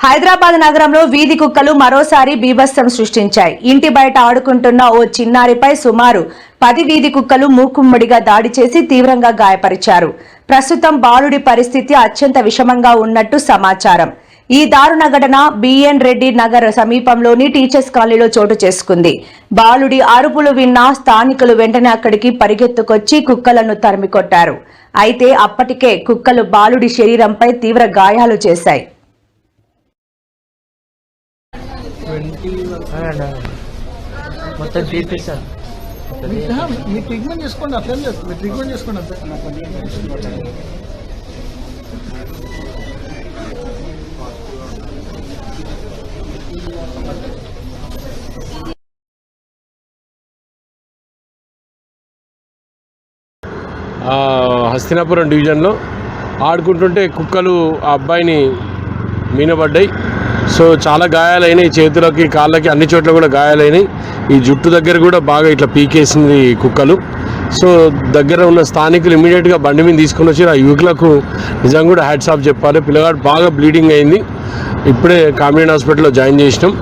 హైదరాబాద్ నగరంలో వీధి కుక్కలు మరోసారి బీభత్సం సృష్టించాయి. ఇంటి బయట ఆడుకుంటున్న ఓ చిన్నారిపై సుమారు 10 వీధి కుక్కలు మూకుమ్మడిగా దాడి చేసి తీవ్రంగా గాయపరిచారు. ప్రస్తుతం బాలుడి పరిస్థితి అత్యంత విషమంగా ఉన్నట్టు సమాచారం. ఈ దారుణ ఘటన బిఎన్ రెడ్డి నగర్ సమీపంలోని టీచర్స్ కాలనీలో చోటు చేసుకుంది. బాలుడి అరుపులు విన్న స్థానికులు వెంటనే అక్కడికి పరిగెత్తుకొచ్చి కుక్కలను తరిమికొట్టారు. అయితే అప్పటికే కుక్కలు బాలుడి శరీరంపై తీవ్ర గాయాలు చేశాయి. మొత్తం తీర్పిస్తారు. మీ ట్రీట్మెంట్ చేసుకోండి, అట్లా లేదు. మీరు ట్రీట్మెంట్ చేసుకోండి అంతే. హస్తినాపురం డివిజన్లో ఆడుకుంటుంటే కుక్కలు ఆ అబ్బాయిని మీనబడ్డాయి. సో చాలా గాయాలైనాయి, చేతులకి కాళ్ళకి అన్ని చోట్ల కూడా గాయాలైనాయి. ఈ జుట్టు దగ్గర కూడా బాగా ఇట్లా పీకేసింది కుక్కలు. సో దగ్గర ఉన్న స్థానికులు ఇమీడియట్గా బండి మీద తీసుకొని వచ్చి ఆ యువకులకు నిజంగా కూడా హ్యాట్స్ ఆఫ్ చెప్పాలి. పిల్లగాడు బాగా బ్లీడింగ్ అయింది. ఇప్పుడే కామినేని హాస్పిటల్లో జాయిన్ చేసినాం.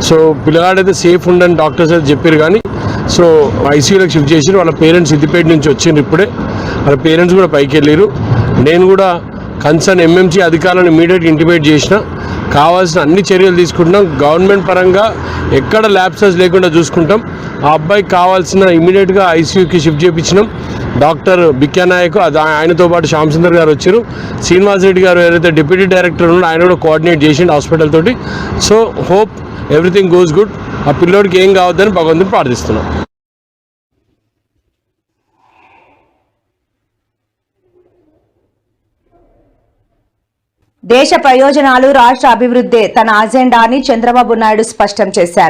సో పిల్లగాడైతే సేఫ్ ఉండని డాక్టర్స్ అయితే చెప్పారు, కానీ సో ఐసీయూలోకి షిఫ్ట్ చేసి వాళ్ళ పేరెంట్స్ సిద్దిపేట నుంచి వచ్చిండ్రు. ఇప్పుడే వాళ్ళ పేరెంట్స్ కూడా పైకి వెళ్ళారు. నేను కూడా కన్సర్న్ ఎంఎంసీ అధికారులను ఇమీడియట్గా ఇంటిమేట్ చేసిన, కావాల్సిన అన్ని చర్యలు తీసుకుంటున్నాం. గవర్నమెంట్ పరంగా ఎక్కడ ల్యాబ్సెస్ లేకుండా చూసుకుంటాం. ఆ అబ్బాయికి కావాల్సిన ఇమీడియట్గా ఐసీయూకి షిఫ్ట్ చేయించినాం. డాక్టర్ బిక్యా నాయక్, ఆయనతో పాటు శ్యామ్ సుందర్ గారు వచ్చారు. శ్రీనివాస్ రెడ్డి గారు ఏదైతే డిప్యూటీ డైరెక్టర్ ఉన్నారో ఆయన కూడా కోఆర్డినేట్ చేసిండు హాస్పిటల్ తోటి. So hope everything goes good. ఆ పిల్లోడికి ఏం కావద్దని భగవంతుని ప్రార్థిస్తున్నాం. దేశ ప్రయోజనాలు, రాష్ట్ర అభివృద్ధే తన అజెండా అని చంద్రబాబు నాయుడు స్పష్టం చేశారు.